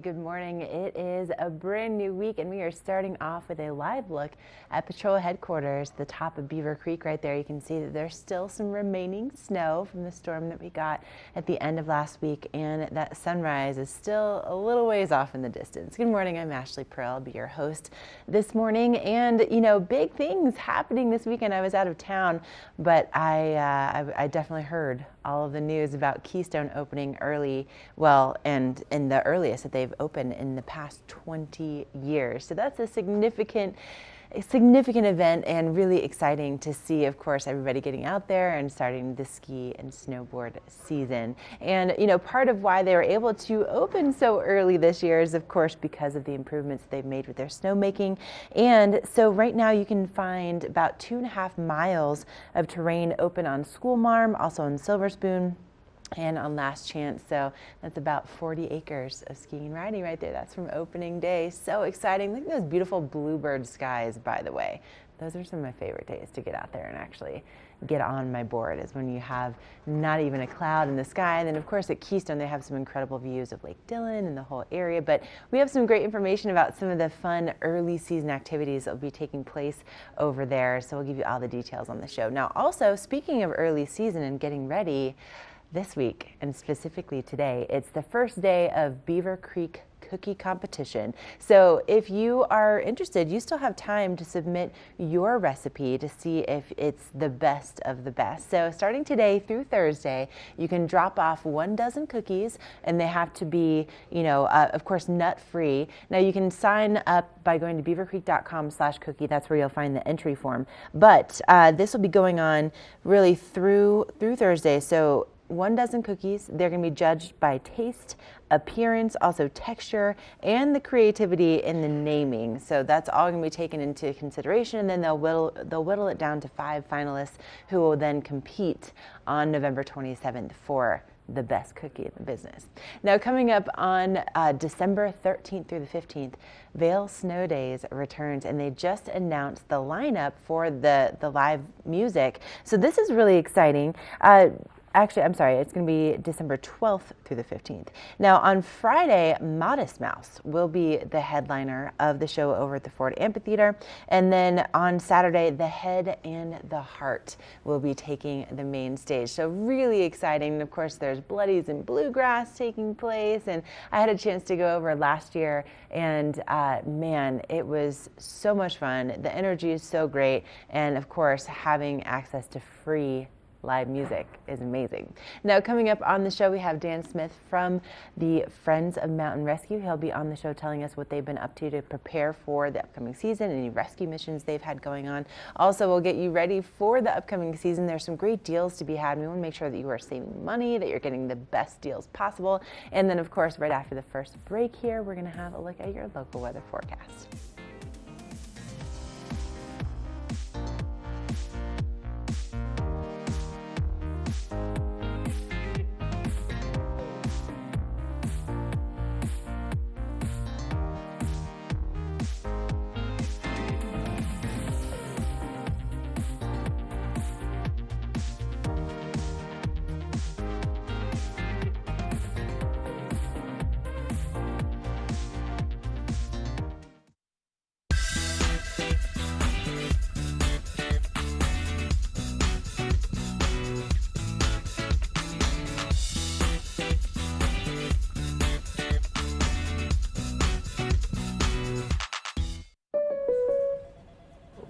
good morning. It is a brand new week and we are starting off with a live look at Patrol headquarters, the top of Beaver Creek right there. You can see that there's still some remaining snow from the storm that we got at the end of last week, and that sunrise is still a little ways off in the distance. Good morning, I'm Ashley Pearl. I'll be your host this morning, and big things happening this weekend. I was out of town, but I definitely heard all of the news about Keystone opening early, and in the earliest that they've opened in the past 20 years. So that's a significant event and really exciting to see, of course, everybody getting out there and starting the ski and snowboard season. And, part of why they were able to open so early this year is, of course, because of the improvements they've made with their snowmaking. And so right now you can find about 2.5 miles of terrain open on School Marm, also on Silver Spoon, and on Last Chance. So that's about 40 acres of skiing and riding right there. That's from opening day. So exciting. Look at those beautiful bluebird skies, by the way. Those are some of my favorite days to get out there and actually get on my board, is when you have not even a cloud in the sky. And then, of course, at Keystone, they have some incredible views of Lake Dillon and the whole area. But we have some great information about some of the fun early season activities that will be taking place over there. So we'll give you all the details on the show. Now, also, speaking of early season and getting ready, this week, and specifically today, it's the first day of Beaver Creek Cookie Competition. So if you are interested, you still have time to submit your recipe to see if it's the best of the best. So starting today through Thursday, you can drop off 1 dozen cookies, and they have to be, of course, nut-free. Now you can sign up by going to beavercreek.com/cookie. That's where you'll find the entry form. But this will be going on really through Thursday. So 1 dozen cookies. They're going to be judged by taste, appearance, also texture, and the creativity in the naming. So that's all going to be taken into consideration, and then they'll whittle it down to 5 finalists who will then compete on November 27th for the best cookie in the business. Now, coming up on December 13th through the 15th, Vail Snow Days returns, and they just announced the lineup for the live music. So this is really exciting. Actually, I'm sorry, it's going to be December 12th through the 15th. Now, on Friday, Modest Mouse will be the headliner of the show over at the Ford Amphitheater. And then on Saturday, The Head and the Heart will be taking the main stage. So really exciting. And of course, there's Bloodies and Bluegrass taking place. And I had a chance to go over last year, and man, it was so much fun. The energy is so great. And of course, having access to free live music is amazing. Now, coming up on the show, we have Dan Smith from the Friends of Mountain Rescue. He'll be on the show telling us what they've been up to prepare for the upcoming season, any rescue missions they've had going on. Also, we'll get you ready for the upcoming season. There's some great deals to be had. We want to make sure that you are saving money, that you're getting the best deals possible. And then, of course, right after the first break here, we're going to have a look at your local weather forecast.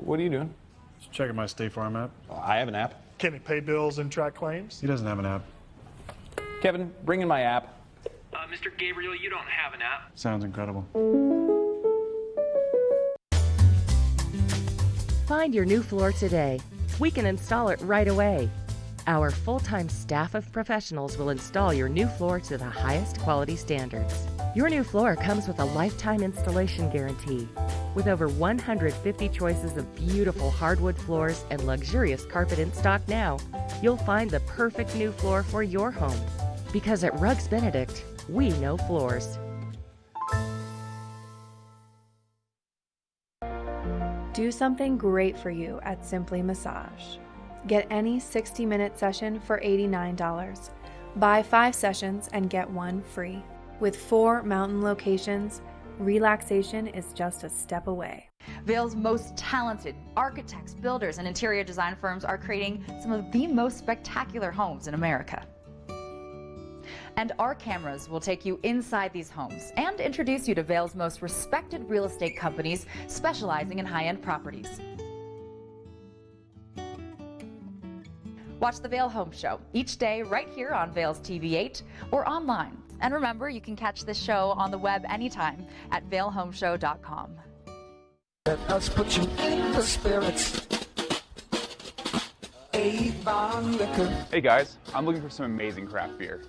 What are you doing? Just checking my State Farm app. I have an app. Can he pay bills and track claims? He doesn't have an app. Kevin, bring in my app. Mr. Gabriel, you don't have an app. Sounds incredible. Find your new floor today. We can install it right away. Our full-time staff of professionals will install your new floor to the highest quality standards. Your new floor comes with a lifetime installation guarantee. With over 150 choices of beautiful hardwood floors and luxurious carpet in stock now, you'll find the perfect new floor for your home. Because at Rugs Benedict, we know floors. Do something great for you at Simply Massage. Get any 60-minute session for $89. Buy 5 sessions and get 1 free. With 4 mountain locations, relaxation is just a step away. Vail's most talented architects, builders, and interior design firms are creating some of the most spectacular homes in America. And our cameras will take you inside these homes and introduce you to Vail's most respected real estate companies specializing in high-end properties. Watch the Vail Home Show each day right here on Vail's TV8 or online. And remember, you can catch this show on the web anytime at vailhomeshow.com. Let us put you in the spirits. Avon Liquor. Hey guys, I'm looking for some amazing craft beer.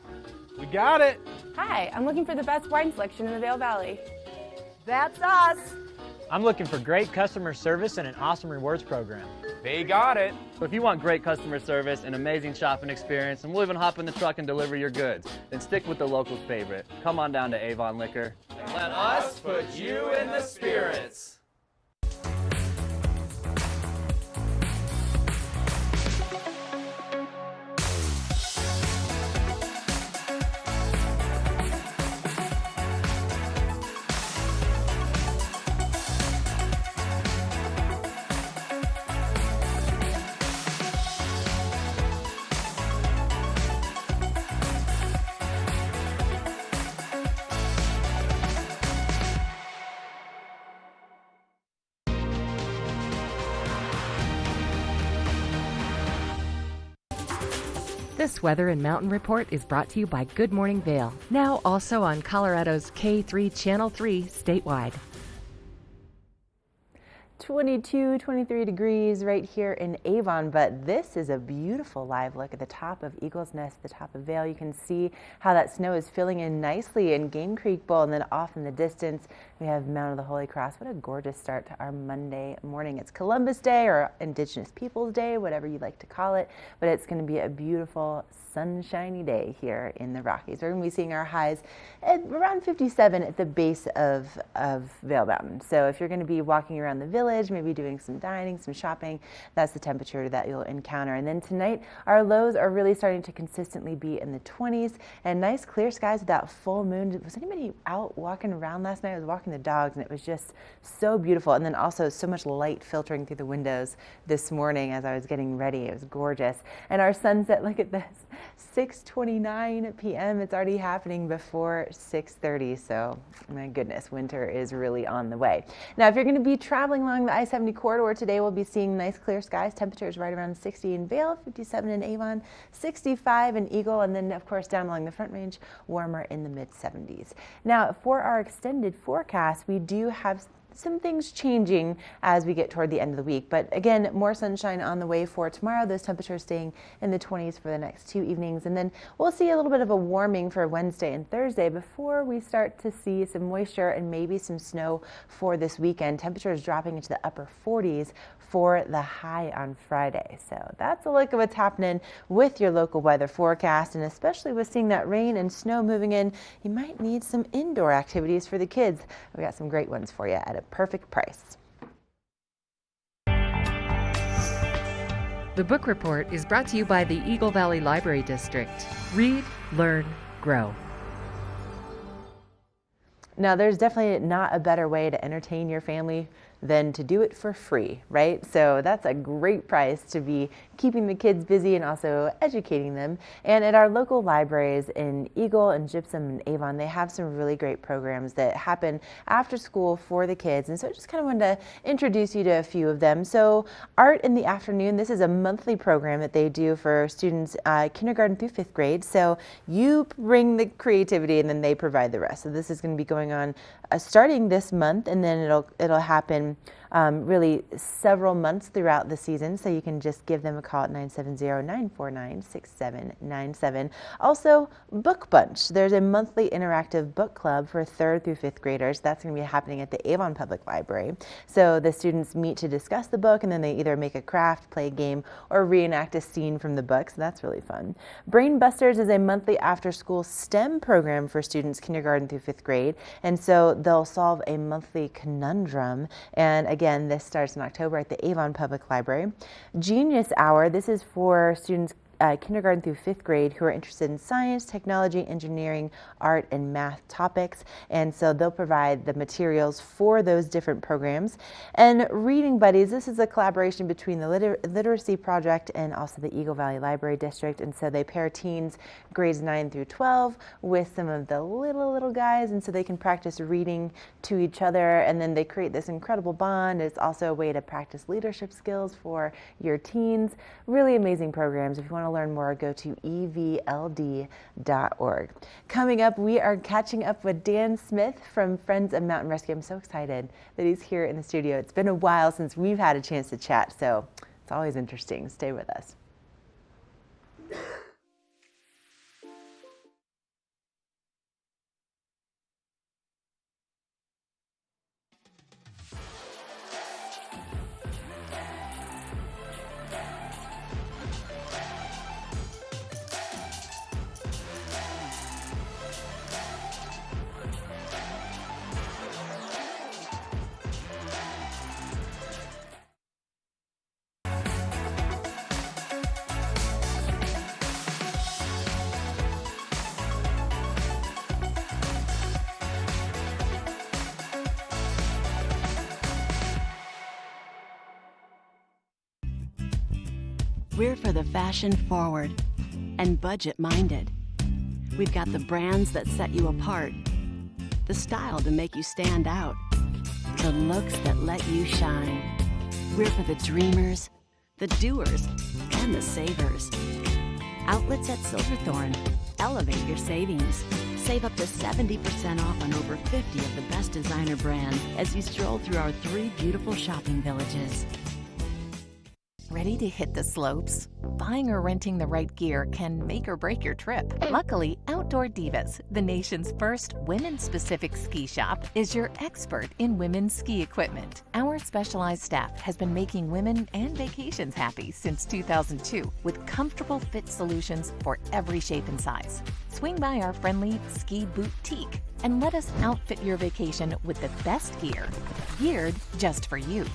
We got it. Hi, I'm looking for the best wine selection in the Vail Valley. That's us! I'm looking for great customer service and an awesome rewards program. They got it. So if you want great customer service, an amazing shopping experience, and we'll even hop in the truck and deliver your goods, then stick with the local favorite. Come on down to Avon Liquor. Let us put you in the spirits. This weather and mountain report is brought to you by Good Morning Vail, now also on Colorado's K3 Channel 3 statewide. 22, 23 degrees right here in Avon, but this is a beautiful live look at the top of Eagle's Nest, the top of Vail. You can see how that snow is filling in nicely in Game Creek Bowl, and then off in the distance we have Mount of the Holy Cross. What a gorgeous start to our Monday morning. It's Columbus Day or Indigenous Peoples Day, whatever you like to call it, but it's going to be a beautiful sunshiny day here in the Rockies. We're going to be seeing our highs at around 57 at the base of Vail Mountain. So if you're going to be walking around the village, maybe doing some dining, some shopping, that's the temperature that you'll encounter. And then tonight, our lows are really starting to consistently be in the 20s and nice clear skies with that full moon. Was anybody out walking around last night? I was walking the dogs and it was just so beautiful. And then also so much light filtering through the windows this morning as I was getting ready. It was gorgeous. And our sunset, look at this, 6:29 p.m. It's already happening before 6:30. So my goodness, winter is really on the way. Now, if you're going to be traveling along the I-70 corridor today, we'll be seeing nice clear skies. Temperatures right around 60 in Vail, 57 in Avon, 65 in Eagle, and then of course down along the Front Range, warmer in the mid-70s. Now, for our extended forecast, we do have some things changing as we get toward the end of the week. But again, more sunshine on the way for tomorrow. Those temperatures staying in the 20s for the next 2 evenings. And then we'll see a little bit of a warming for Wednesday and Thursday before we start to see some moisture and maybe some snow for this weekend. Temperatures dropping into the upper 40s for the high on Friday. So that's a look at what's happening with your local weather forecast, and especially with seeing that rain and snow moving in, you might need some indoor activities for the kids. We got some great ones for you at a perfect price. The book report is brought to you by the Eagle Valley Library District. Read, learn, grow. Now, there's definitely not a better way to entertain your family than to do it for free, right? So that's a great price to be keeping the kids busy and also educating them. And at our local libraries in Eagle and Gypsum and Avon, they have some really great programs that happen after school for the kids. And so I just kind of wanted to introduce you to a few of them. So Art in the Afternoon, this is a monthly program that they do for students kindergarten through 5th grade. So you bring the creativity and then they provide the rest. So this is going to be going on starting this month, and then it'll happen really several months throughout the season. So you can just give them a call at 970-949-6797. Also, Book Bunch. There's a monthly interactive book club for 3rd through 5th graders. That's going to be happening at the Avon Public Library. So the students meet to discuss the book, and then they either make a craft, play a game, or reenact a scene from the book. So that's really fun. Brain Busters is a monthly after-school STEM program for students kindergarten through 5th grade. And so they'll solve a monthly conundrum. And again, this starts in October at the Avon Public Library. Genius Hour, this is for students kindergarten through 5th grade who are interested in science, technology, engineering, art, and math topics. And so they'll provide the materials for those different programs. And Reading Buddies, this is a collaboration between the Literacy Project and also the Eagle Valley Library District. And so they pair teens grades 9 through 12 with some of the little guys, and so they can practice reading to each other, and then they create this incredible bond. It's also a way to practice leadership skills for your teens. Really amazing programs. If you want to learn more, go to evld.org. Coming up, we are catching up with Dan Smith from Friends of Mountain Rescue. I'm so excited that he's here in the studio. It's been a while since we've had a chance to chat, so it's always interesting. Stay with us. We're for the fashion forward and budget minded. We've got the brands that set you apart, the style to make you stand out, the looks that let you shine. We're for the dreamers, the doers, and the savers. Outlets at Silverthorne. Elevate your savings. Save up to 70% off on over 50 of the best designer brands as you stroll through our 3 beautiful shopping villages. Ready to hit the slopes? Buying or renting the right gear can make or break your trip. Luckily, Outdoor Divas, the nation's first women-specific ski shop, is your expert in women's ski equipment. Our specialized staff has been making women and vacations happy since 2002 with comfortable fit solutions for every shape and size. Swing by our friendly ski boutique and let us outfit your vacation with the best gear, geared just for you.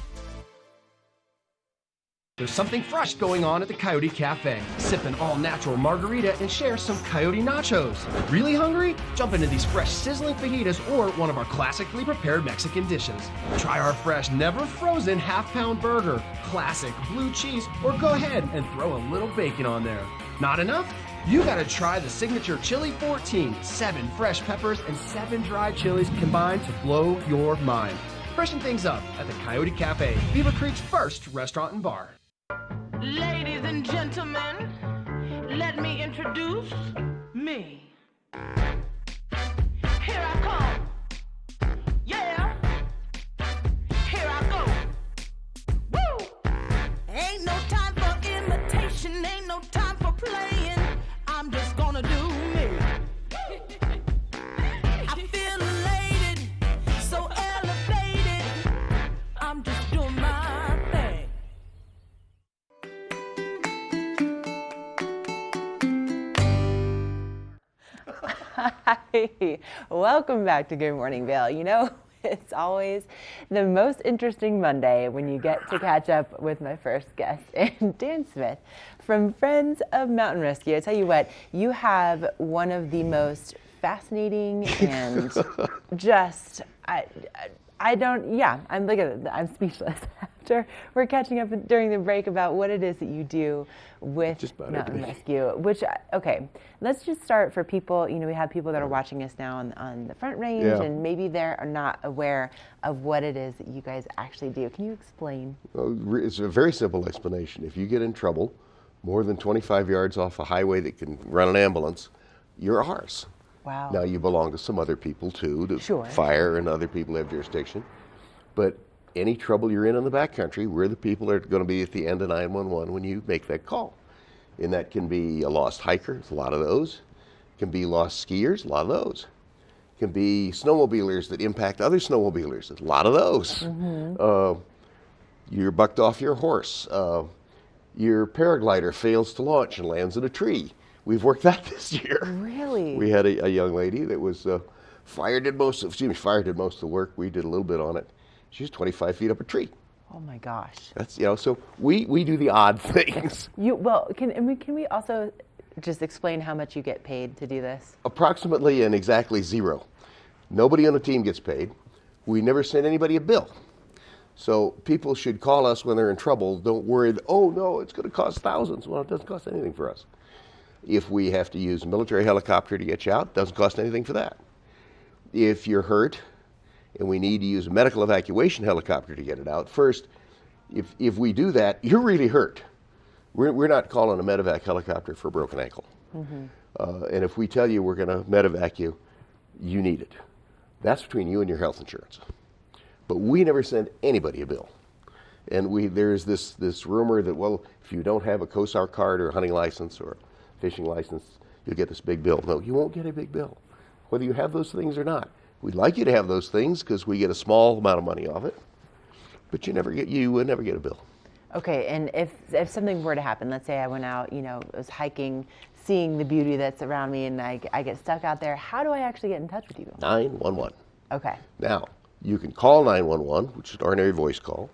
There's something fresh going on at the Coyote Cafe. Sip an all-natural margarita and share some Coyote nachos. Really hungry? Jump into these fresh sizzling fajitas or one of our classically prepared Mexican dishes. Try our fresh, never frozen half-pound burger, classic blue cheese, or go ahead and throw a little bacon on there. Not enough? You gotta try the signature Chili 14, 7 fresh peppers and 7 dried chilies combined to blow your mind. Freshen things up at the Coyote Cafe, Beaver Creek's first restaurant and bar. Ladies and gentlemen, let me introduce me. Here I come. Yeah. Here I go. Woo! Ain't no time for imitation, ain't no time for playing. I'm just gonna do me. I feel elated, so elevated. I'm just doing my thing. Hi, welcome back to Good Morning Vail. You know, it's always the most interesting Monday when you get to catch up with my first guest, and Dan Smith from Friends of Mountain Rescue. I tell you what, you have one of the most fascinating and just, I'm speechless after we're catching up during the break about what it is that you do with Mountain Rescue, which, okay, let's just start for people, you know, we have people that are watching us now on the Front Range, and maybe they're not aware of what it is that you guys actually do. Can you explain? It's a very simple explanation. If you get in trouble more than 25 yards off a highway that can run an ambulance, you're ours. Wow. Now you belong to some other people too, to fire and other people have jurisdiction. But any trouble you're in the backcountry, we're the people that are going to be at the end of 911 when you make that call. And that can be a lost hiker, there's a lot of those. It can be lost skiers, a lot of those. It can be snowmobilers that impact other snowmobilers, a lot of those. Mm-hmm. You're bucked off your horse. Your paraglider fails to launch and lands in a tree. We've worked that this year. Really? We had a young lady that was, fire did most of the work. We did a little bit on it. She was 25 feet up a tree. Oh my gosh. That's, so we do the odd things. Can we also just explain how much you get paid to do this? Approximately and exactly zero. Nobody on the team gets paid. We never send anybody a bill. So people should call us when they're in trouble. Don't worry, oh no, it's going to cost thousands. Well, it doesn't cost anything for us. If we have to use a military helicopter to get you out, it doesn't cost anything for that. If you're hurt and we need to use a medical evacuation helicopter to get it out, first, if we do that, you're really hurt. We're not calling a medevac helicopter for a broken ankle. And if we tell you we're going to medevac you, you need it. That's between you and your health insurance. But we never send anybody a bill. And there's this rumor that, well, if you don't have a COSAR card or a hunting license or a fishing license, you'll get this big bill. No, you won't get a big bill, whether you have those things or not. We'd like you to have those things because we get a small amount of money off it, but you would never get a bill. Okay, and if something were to happen, let's say I went out, was hiking, seeing the beauty that's around me, and I get stuck out there, how do I actually get in touch with you? 911. Okay. Now, you can call 911, which is an ordinary voice call.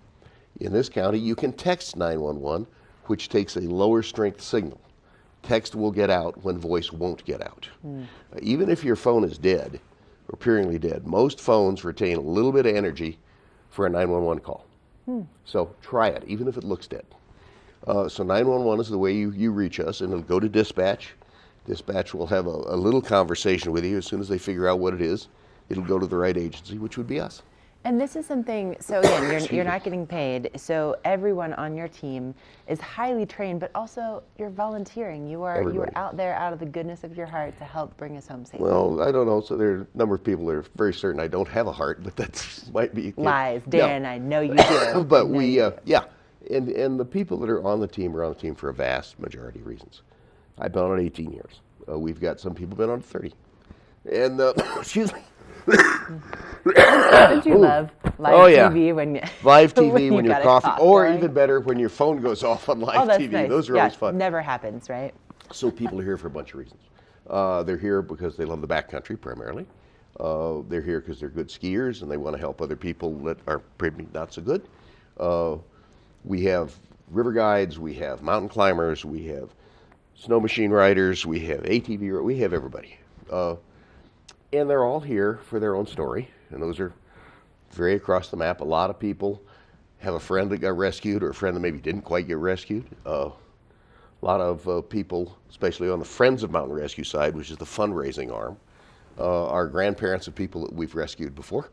In this county, you can text 911, which takes a lower strength signal. Text will get out when voice won't get out. Even if your phone is dead, or appearingly dead, most phones retain a little bit of energy for a 911 call. So try it, even if it looks dead. So 911 is the way you reach us, and it'll go to dispatch. Dispatch will have a little conversation with you. As soon as they figure out what it is, it'll go to the right agency, which would be us. And this is something, so again, you're not getting paid, so everyone on your team is highly trained, but also you're volunteering. You are out there out of the goodness of your heart to help bring us home safely. Well, I don't know. So there are a number of people that are very certain I don't have a heart, but that might be... Lies, Dan, I know you do. But and the people that are on the team are on the team for a vast majority of reasons. I've been on it 18 years. We've got some people been on it 30. And, excuse me. Don't you love live TV when you live TV when you're coughing, or going? Even better when your phone goes off on live TV. Nice. Those are always fun. Never happens, right? So people are here for a bunch of reasons. They're here because they love the backcountry primarily. They're here because they're good skiers and they want to help other people that are maybe not so good. We have river guides, we have mountain climbers, we have snow machine riders, we have ATV, we have everybody. And they're all here for their own story, and those are very across the map. A lot of people have a friend that got rescued or a friend that maybe didn't quite get rescued. A lot of people, especially on the Friends of Mountain Rescue side, which is the fundraising arm, are grandparents of people that we've rescued before.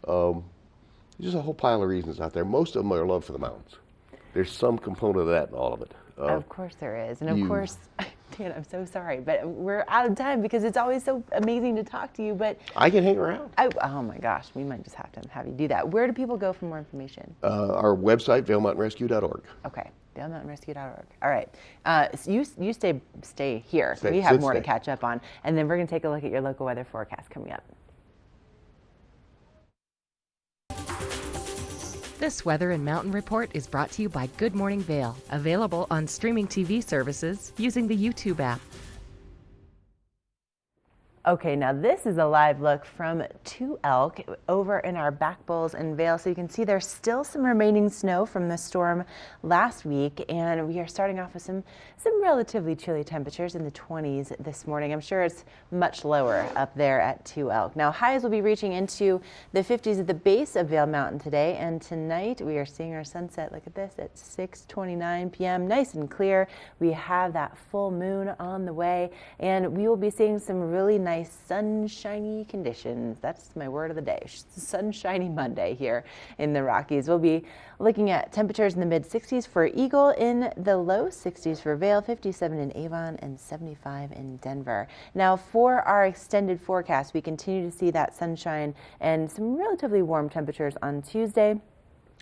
There's a whole pile of reasons out there. Most of them are love for the mountains. There's some component of that in all of it. Of course there is. And of course, Dan, I'm so sorry, but we're out of time because it's always so amazing to talk to you. But I can hang around. Oh my gosh, we might just have to have you do that. Where do people go for more information? Our website, ValeMountainRescue.org. Okay, ValeMountainRescue.org. All right. So you stay here. We have more to catch up on. And then we're going to take a look at your local weather forecast coming up. This Weather and Mountain Report is brought to you by Good Morning Vail, available on streaming TV services using the YouTube app. Okay, now this is a live look from Two Elk over in our back bowls in Vail. So you can see there's still some remaining snow from the storm last week, and we are starting off with some relatively chilly temperatures in the 20s this morning. I'm sure it's much lower up there at Two Elk. Now highs will be reaching into the 50s at the base of Vail Mountain today, and tonight we are seeing our sunset, look at this, at 6:29 p.m. Nice and clear. We have that full moon on the way, and we will be seeing some really nice sunshiny conditions. That's my word of the day. Sunshiny Monday here in the Rockies. We'll be looking at temperatures in the mid 60s for Eagle, in the low 60s for Vail, 57 in Avon, and 75 in Denver. Now for our extended forecast, we continue to see that sunshine and some relatively warm temperatures on Tuesday.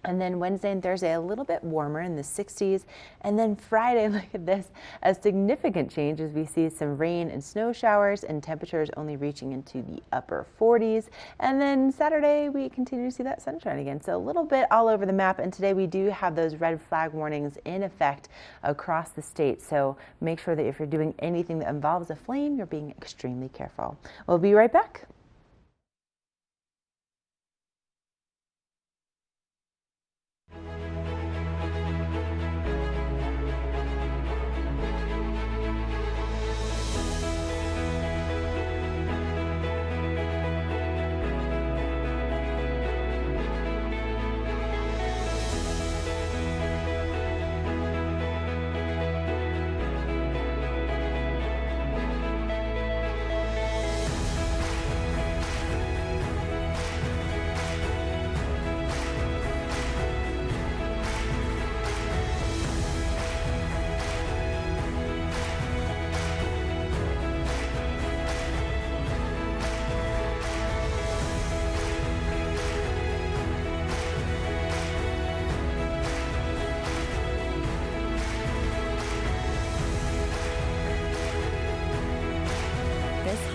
And then Wednesday and Thursday, a little bit warmer in the 60s. And then Friday, look at this, a significant change as we see some rain and snow showers and temperatures only reaching into the upper 40s. And then Saturday, we continue to see that sunshine again. So a little bit all over the map. And today we do have those red flag warnings in effect across the state. So make sure that if you're doing anything that involves a flame, you're being extremely careful. We'll be right back.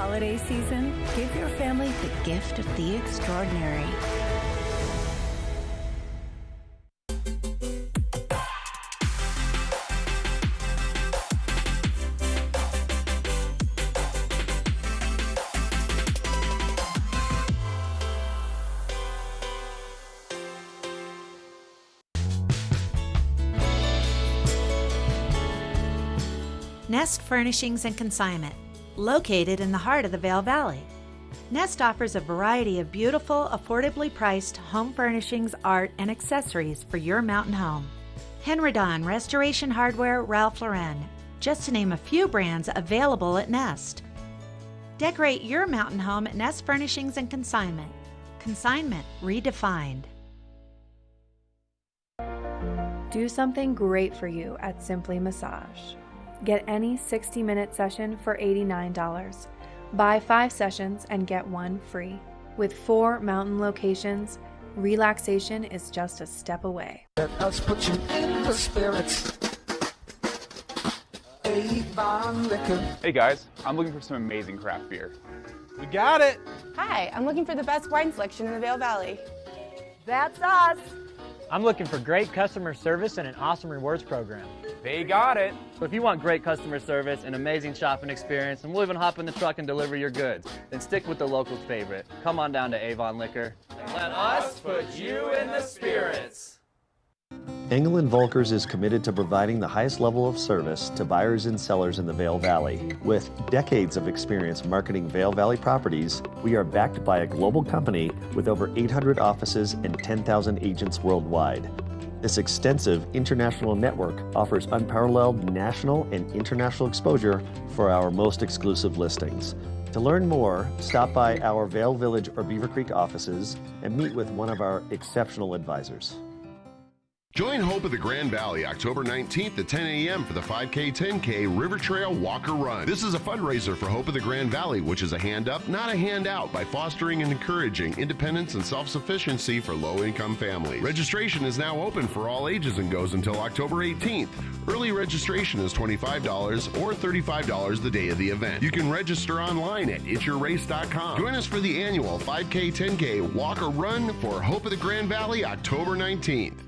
holiday season, give your family the gift of the extraordinary. Nest Furnishings and Consignment, located in the heart of the Vail Valley. Nest offers a variety of beautiful, affordably priced home furnishings, art, and accessories for your mountain home. Henredon, Restoration Hardware, Ralph Lauren, just to name a few brands available at Nest. Decorate your mountain home at Nest Furnishings and Consignment. Consignment redefined. Do something great for you at Simply Massage. Get any 60-minute session for $89. Buy 5 sessions and get 1 free. With 4 mountain locations, relaxation is just a step away. Let us put you in the spirits. Avon Liquor. Hey guys, I'm looking for some amazing craft beer. We got it. Hi, I'm looking for the best wine selection in the Vail Valley. That's us. I'm looking for great customer service and an awesome rewards program. They got it. So if you want great customer service, an amazing shopping experience, and we'll even hop in the truck and deliver your goods, then stick with the locals' favorite. Come on down to Avon Liquor. Let us put you in the spirits. Engel & Volkers is committed to providing the highest level of service to buyers and sellers in the Vail Valley. With decades of experience marketing Vail Valley properties, we are backed by a global company with over 800 offices and 10,000 agents worldwide. This extensive international network offers unparalleled national and international exposure for our most exclusive listings. To learn more, stop by our Vail Village or Beaver Creek offices and meet with one of our exceptional advisors. Join Hope of the Grand Valley October 19th at 10 a.m. for the 5K 10K River Trail Walk or Run. This is a fundraiser for Hope of the Grand Valley, which is a hand up, not a handout, by fostering and encouraging independence and self-sufficiency for low-income families. Registration is now open for all ages and goes until October 18th. Early registration is $25 or $35 the day of the event. You can register online at itsyourrace.com. Join us for the annual 5K 10K Walk or Run for Hope of the Grand Valley October 19th.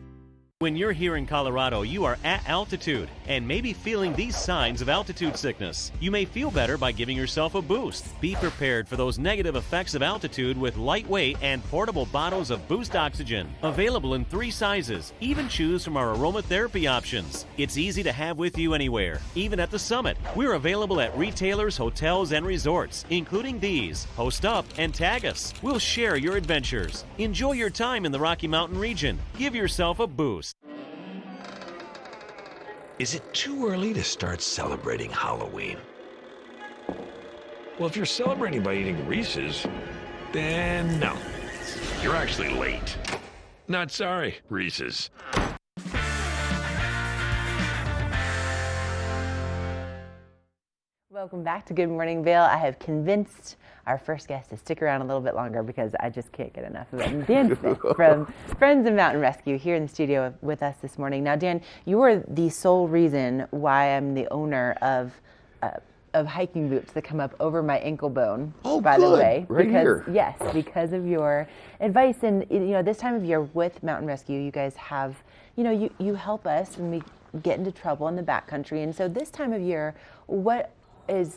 When you're here in Colorado, you are at altitude and may be feeling these signs of altitude sickness. You may feel better by giving yourself a boost. Be prepared for those negative effects of altitude with lightweight and portable bottles of Boost Oxygen. Available in 3 sizes. Even choose from our aromatherapy options. It's easy to have with you anywhere, even at the summit. We're available at retailers, hotels, and resorts, including these. Post up and tag us. We'll share your adventures. Enjoy your time in the Rocky Mountain region. Give yourself a boost. Is it too early to start celebrating Halloween? Well, if you're celebrating by eating Reese's, then no. You're actually late. Not sorry, Reese's. Welcome back to Good Morning Vail. I have convinced our first guest to stick around a little bit longer because I just can't get enough of it. And Dan Smith from Friends of Mountain Rescue here in the studio with us this morning. Now, Dan, you are the sole reason why I'm the owner of hiking boots that come up over my ankle bone. Oh, by good. the way, Right because here. yes, because of your advice. And this time of year with Mountain Rescue, you guys have, you help us when we get into trouble in the backcountry. And so this time of year, what is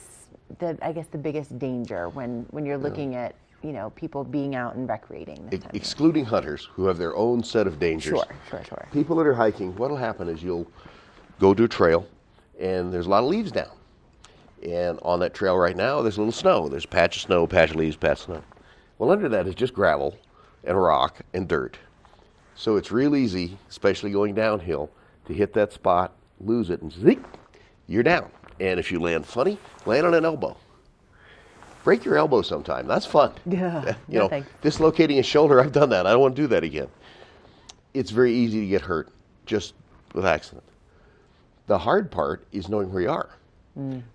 the biggest danger when you're looking at people being out and recreating this time Excluding hunters who have their own set of dangers. Sure. People that are hiking, what'll happen is you'll go to a trail and there's a lot of leaves down. And on that trail right now, there's a little snow. There's a patch of snow, patch of leaves, patch of snow. Well, under that is just gravel and rock and dirt. So it's real easy, especially going downhill, to hit that spot, lose it, and zing, you're down. And if you land funny, land on an elbow. Break your elbow sometime. That's fun. Yeah. Dislocating a shoulder, I've done that. I don't want to do that again. It's very easy to get hurt just with accident. The hard part is knowing where you are,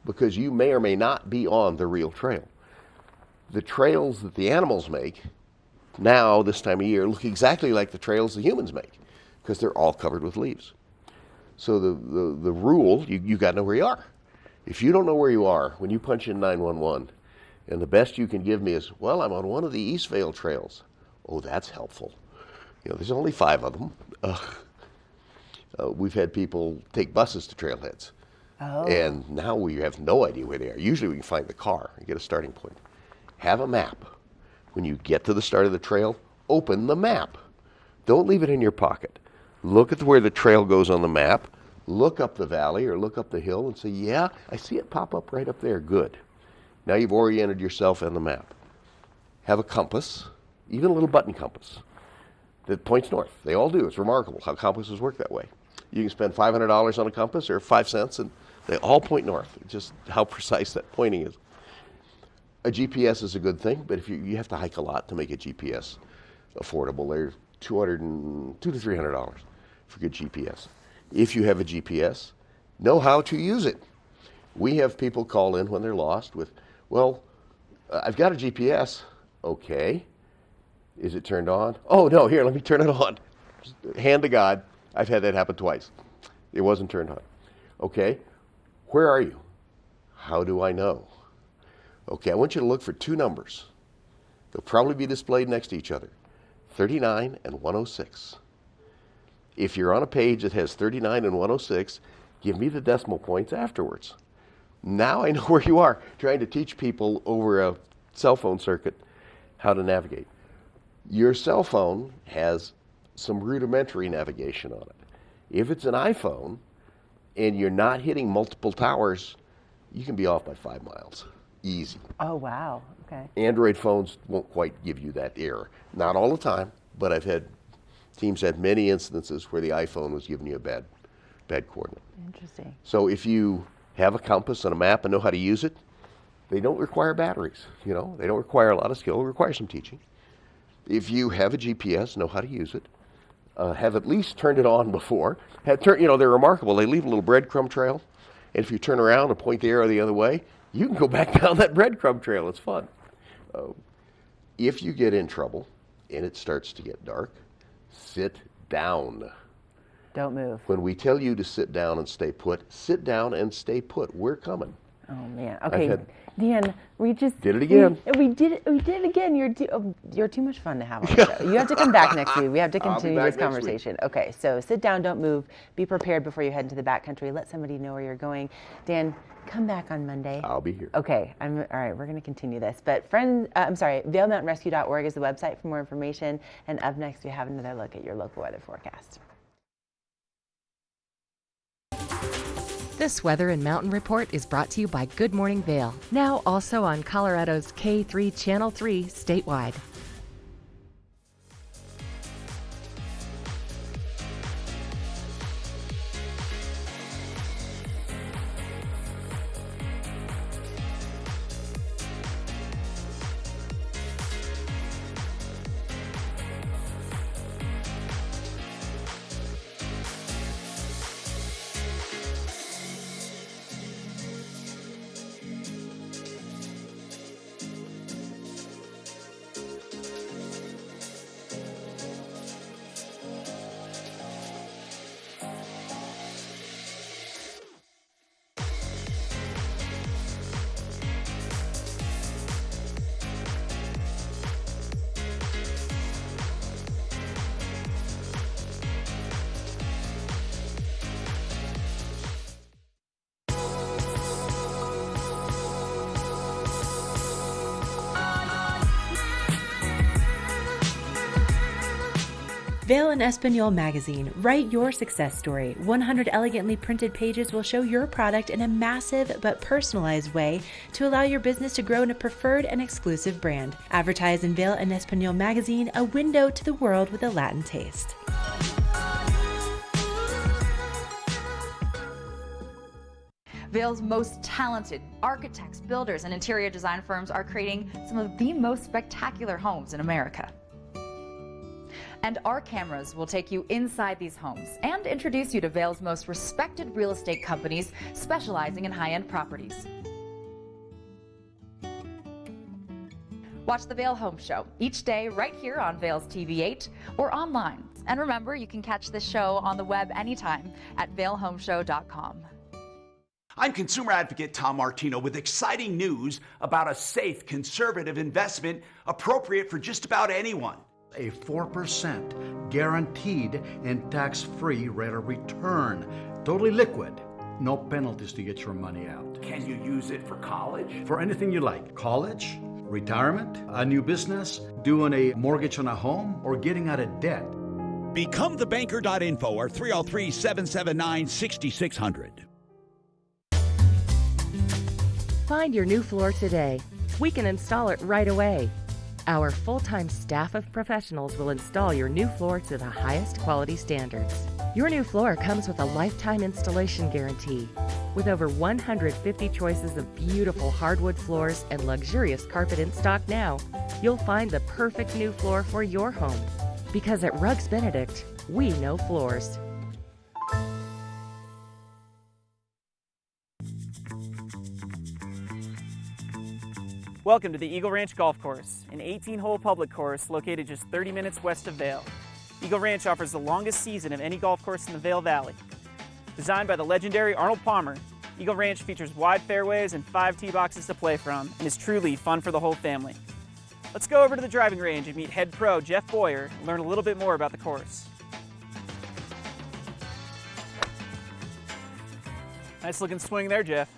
because you may or may not be on the real trail. The trails that the animals make now, this time of year, look exactly like the trails the humans make, because they're all covered with leaves. So the rule, you got to know where you are. If you don't know where you are, when you punch in 911, And the best you can give me is, well, I'm on one of the East Vale trails. Oh, that's helpful. There's only 5 of them. We've had people take buses to trailheads. Oh. And now we have no idea where they are. Usually we can find the car and get a starting point. Have a map. When you get to the start of the trail, open the map. Don't leave it in your pocket. Look at where the trail goes on the map. Look up the valley or look up the hill and say, yeah, I see it pop up right up there. Good. Now you've oriented yourself on the map. Have a compass, even a little button compass that points north. They all do. It's remarkable how compasses work that way. You can spend $500 on a compass or 5 cents and they all point north. Just how precise that pointing is. A GPS is a good thing, but if you have to hike a lot to make a GPS affordable. They're $200 to $300 for good GPS. If you have a GPS, know how to use it. We have people call in when they're lost with, well, I've got a GPS. Okay. Is it turned on? Oh, no, here, let me turn it on. Hand to God. I've had that happen twice. It wasn't turned on. Okay. Where are you? How do I know? Okay, I want you to look for 2 numbers. They'll probably be displayed next to each other. 39 and 106. If you're on a page that has 39 and 106, give me the decimal points afterwards. Now I know where you are, trying to teach people over a cell phone circuit how to navigate. Your cell phone has some rudimentary navigation on it. If it's an iPhone and you're not hitting multiple towers, you can be off by 5 miles. Easy. Oh, wow. Okay. Android phones won't quite give you that error. Not all the time, but teams had many instances where the iPhone was giving you a bad coordinate. Interesting. So if you have a compass and a map and know how to use it, they don't require batteries. They don't require a lot of skill. They require some teaching. If you have a GPS, know how to use it. Have at least turned it on before. They're remarkable. They leave a little breadcrumb trail, and if you turn around and point the arrow the other way, you can go back down that breadcrumb trail. It's fun. If you get in trouble and it starts to get dark, sit down. Don't move. When we tell you to sit down and stay put, sit down and stay put. We're coming. Oh man. Okay, Dan, we just did it again. We did it again. You're too much fun to have on the show. You have to come back next week. We have to continue this conversation. Okay, so sit down, don't move. Be prepared before you head into the backcountry. Let somebody know where you're going. Dan, come back on Monday. I'll be here. Okay, all right, we're going to continue this. But ValeMountainRescue.org is the website for more information. And up next, we have another look at your local weather forecast. This Weather and Mountain Report is brought to you by Good Morning Vail, now also on Colorado's K3 Channel 3 statewide. Vail and Espanol magazine. Write your success story. 100 elegantly printed pages will show your product in a massive but personalized way to allow your business to grow in a preferred and exclusive brand. Advertise in Vail and Espanol magazine, a window to the world with a Latin taste. Vail's most talented architects, builders, and interior design firms are creating some of the most spectacular homes in America. And our cameras will take you inside these homes and introduce you to Vail's most respected real estate companies specializing in high-end properties. Watch the Vail Home Show each day right here on Vail's TV8 or online. And remember, you can catch this show on the web anytime at vailhomeshow.com. I'm consumer advocate Tom Martino with exciting news about a safe, conservative investment appropriate for just about anyone. A 4% guaranteed and tax-free rate of return. Totally liquid. No penalties to get your money out. Can you use it for college? For anything you like. College, retirement, a new business, doing a mortgage on a home, or getting out of debt. BecomeTheBanker.info or 303-779-6600. Find your new floor today. We can install it right away. Our full-time staff of professionals will install your new floor to the highest quality standards. Your new floor comes with a lifetime installation guarantee. With over 150 choices of beautiful hardwood floors and luxurious carpet in stock now, you'll find the perfect new floor for your home. Because at Rugs Benedict, we know floors. Welcome to the Eagle Ranch Golf Course, an 18-hole public course located just 30 minutes west of Vail. Eagle Ranch offers the longest season of any golf course in the Vail Valley. Designed by the legendary Arnold Palmer, Eagle Ranch features wide fairways and 5 tee boxes to play from and is truly fun for the whole family. Let's go over to the driving range and meet head pro Jeff Boyer and learn a little bit more about the course. Nice looking swing there, Jeff.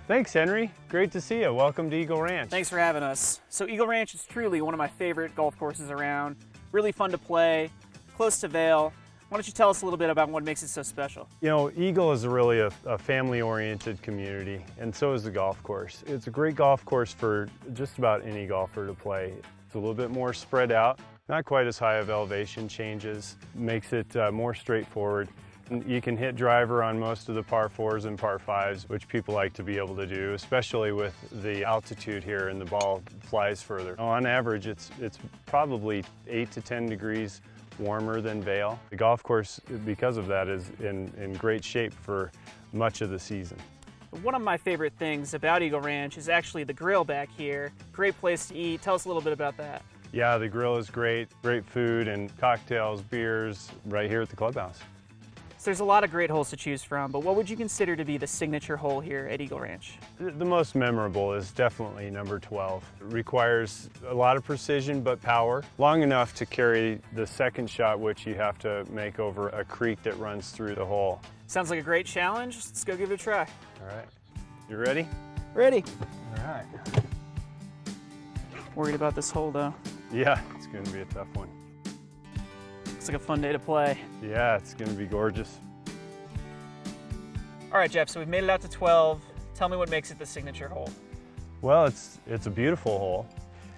Thanks, Henry. Great to see you. Welcome to Eagle Ranch. Thanks for having us. So Eagle Ranch is truly one of my favorite golf courses around. Really fun to play, close to Vail. Why don't you tell us a little bit about what makes it so special? You know, Eagle is really a family-oriented community, and so is the golf course. It's a great golf course for just about any golfer to play. It's a little bit more spread out, not quite as high of elevation changes, makes it more straightforward. You can hit driver on most of the par 4s and par 5s, which people like to be able to do, especially with the altitude here and the ball flies further. On average, it's probably 8 to 10 degrees warmer than Vail. The golf course, because of that, is in great shape for much of the season. One of my favorite things about Eagle Ranch is actually the grill back here. Great place to eat. Tell us a little bit about that. Yeah, the grill is great. Great food and cocktails, beers right here at the clubhouse. So there's a lot of great holes to choose from, but what would you consider to be the signature hole here at Eagle Ranch? The most memorable is definitely number 12. It requires a lot of precision but power, long enough to carry the second shot, which you have to make over a creek that runs through the hole. Sounds like a great challenge. Let's go give it a try. All right. You ready? Ready. All right. Worried about this hole though. Yeah, it's going to be a tough one. Looks like a fun day to play. Yeah, it's going to be gorgeous. All right, Jeff, so we've made it out to 12. Tell me what makes it the signature hole. Well, it's a beautiful hole,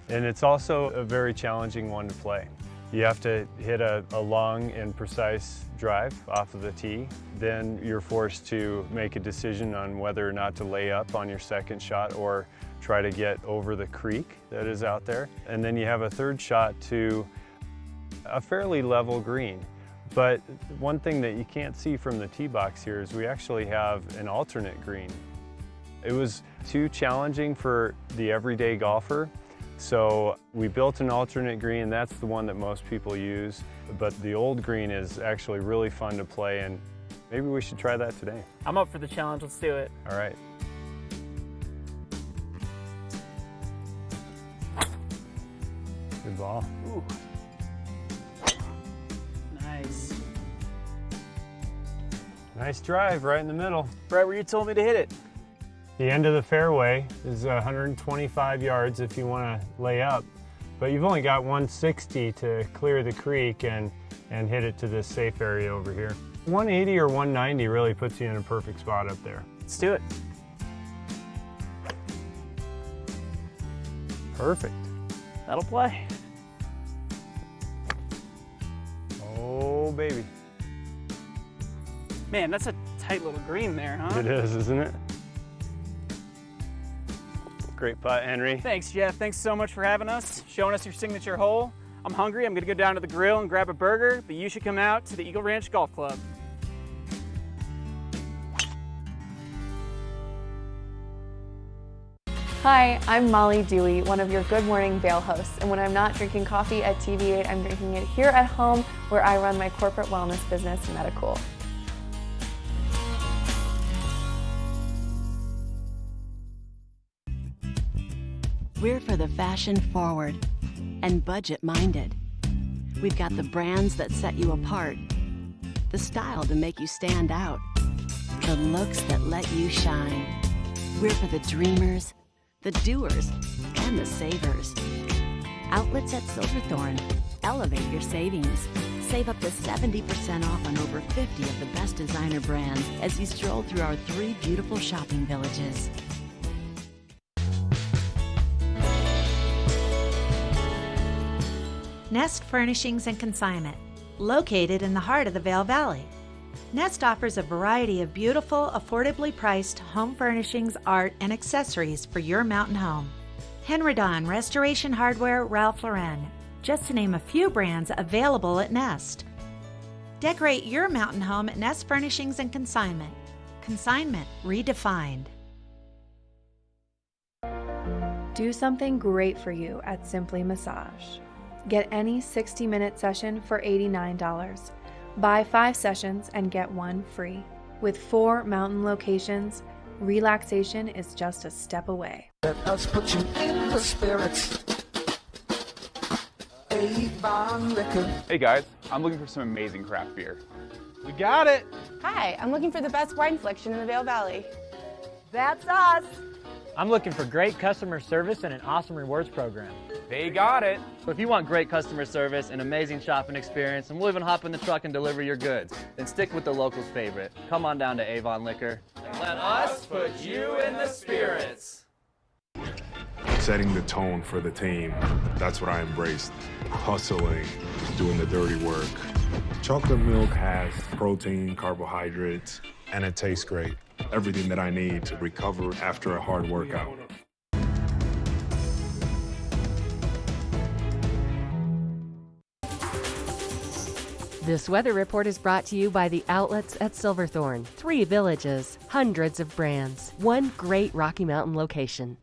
and it's also a very challenging one to play. You have to hit a long and precise drive off of the tee. Then you're forced to make a decision on whether or not to lay up on your second shot or try to get over the creek that is out there. And then you have a third shot to a fairly level green. But one thing that you can't see from the tee box here is we actually have an alternate green. It was too challenging for the everyday golfer, so we built an alternate green. That's the one that most people use, but the old green is actually really fun to play, and maybe we should try that today. I'm up for the challenge. Let's do it. All right. Good ball. Ooh. Nice. Nice drive right in the middle. Right where you told me to hit it. The end of the fairway is 125 yards if you want to lay up, but you've only got 160 to clear the creek and hit it to this safe area over here. 180 or 190 really puts you in a perfect spot up there. Let's do it. Perfect. That'll play. Oh, baby. Man, that's a tight little green there, huh? It is, isn't it? Great putt, Henry. Thanks, Jeff. Thanks so much for having us, showing us your signature hole. I'm hungry. I'm going to go down to the grill and grab a burger, but you should come out to the Eagle Ranch Golf Club. Hi, I'm Molly Dewey, one of your Good Morning Vail hosts, and when I'm not drinking coffee at TV8, I'm drinking it here at home where I run my corporate wellness business, Medicool. We're for the fashion forward and budget minded. We've got the brands that set you apart, the style to make you stand out, the looks that let you shine. We're for the dreamers, the doers, and the savers. Outlets at Silverthorne. Elevate your savings. Save up to 70% off on over 50 of the best designer brands as you stroll through our 3 beautiful shopping villages. Nest Furnishings and Consignment, located in the heart of the Vail Valley. Nest offers a variety of beautiful, affordably priced home furnishings, art, and accessories for your mountain home. Henredon, Restoration Hardware, Ralph Lauren, just to name a few brands available at Nest. Decorate your mountain home at Nest Furnishings and Consignment. Consignment redefined. Do something great for you at Simply Massage. Get any 60-minute session for $89. Buy 5 sessions and get 1 free. With 4 mountain locations, relaxation is just a step away. Let us put you in the spirits. Avon Liquor. Hey guys, I'm looking for some amazing craft beer. We got it. Hi, I'm looking for the best wine selection in the Vail Valley. That's us. I'm looking for great customer service and an awesome rewards program. They got it. So if you want great customer service, an amazing shopping experience, and we'll even hop in the truck and deliver your goods, then stick with the locals' favorite. Come on down to Avon Liquor. Let us put you in the spirits. Setting the tone for the team, that's what I embraced. Hustling, doing the dirty work. Chocolate milk has protein, carbohydrates, and it tastes great. Everything that I need to recover after a hard workout. This weather report is brought to you by the outlets at Silverthorne. 3 villages, hundreds of brands, 1 great Rocky Mountain location.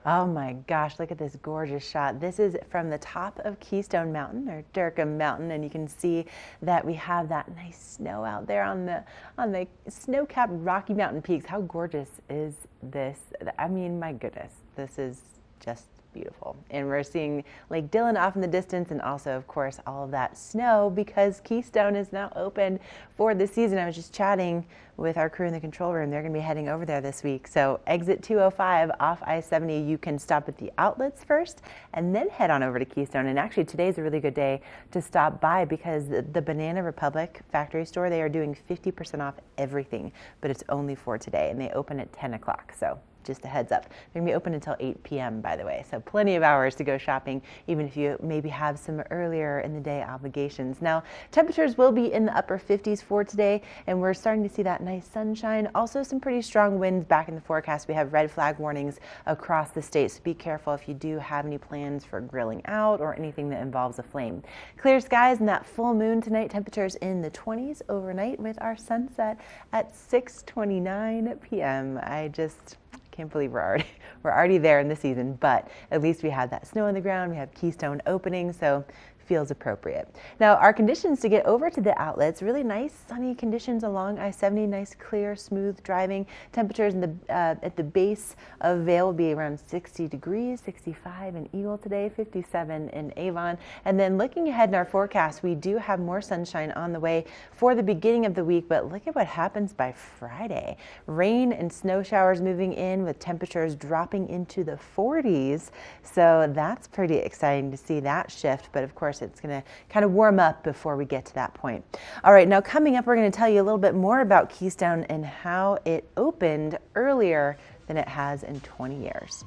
Oh my gosh, look at this gorgeous shot. This is from the top of Keystone Mountain, or Durham Mountain, and you can see that we have that nice snow out there on the snow-capped Rocky Mountain peaks. How gorgeous is this? I mean, my goodness, this is just beautiful. And we're seeing Lake Dillon off in the distance, and also, of course, all of that snow because Keystone is now open for the season. I was just chatting with our crew in the control room. They're going to be heading over there this week. So exit 205 off I-70, you can stop at the outlets first and then head on over to Keystone. And actually today's a really good day to stop by because the Banana Republic factory store, they are doing 50% off everything, but it's only for today and they open at 10 o'clock. So just a heads up. They're going to be open until 8 p.m., by the way. So plenty of hours to go shopping, even if you maybe have some earlier in the day obligations. Now, temperatures will be in the upper 50s for today, and we're starting to see that nice sunshine. Also, some pretty strong winds back in the forecast. We have red flag warnings across the state, so be careful if you do have any plans for grilling out or anything that involves a flame. Clear skies and that full moon tonight. Temperatures in the 20s overnight with our sunset at 6:29 p.m. I just can't believe we're already there in the season, but at least we have that snow on the ground. We have Keystone opening, so feels appropriate. Now, our conditions to get over to the outlets, really nice sunny conditions along I-70, nice clear, smooth driving. Temperatures in the at the base of Vail will be around 60 degrees, 65 in Eagle today, 57 in Avon. And then looking ahead in our forecast, we do have more sunshine on the way for the beginning of the week, but look at what happens by Friday. Rain and snow showers moving in with temperatures dropping into the 40s. So that's pretty exciting to see that shift, but of course it's going to kind of warm up before we get to that point. All right, now coming up, we're going to tell you a little bit more about Keystone and how it opened earlier than it has in 20 years.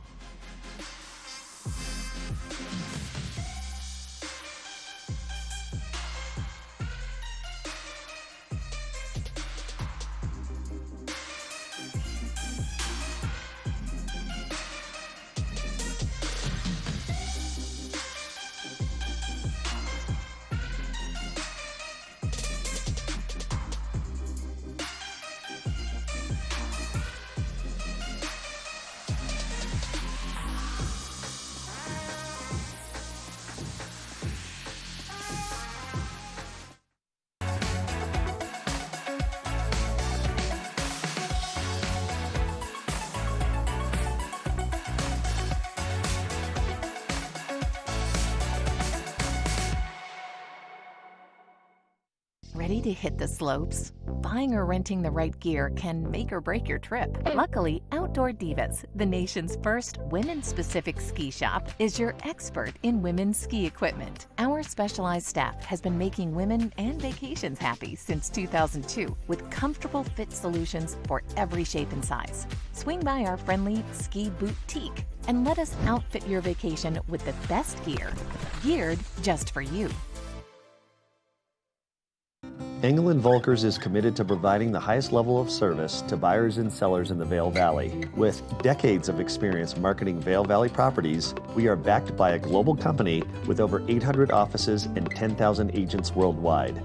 Ready to hit the slopes? Buying or renting the right gear can make or break your trip. Luckily, Outdoor Divas, the nation's first women-specific ski shop, is your expert in women's ski equipment. Our specialized staff has been making women and vacations happy since 2002 with comfortable fit solutions for every shape and size. Swing by our friendly ski boutique and let us outfit your vacation with the best gear, geared just for you. Engel & Volkers is committed to providing the highest level of service to buyers and sellers in the Vail Valley. With decades of experience marketing Vail Valley properties, we are backed by a global company with over 800 offices and 10,000 agents worldwide.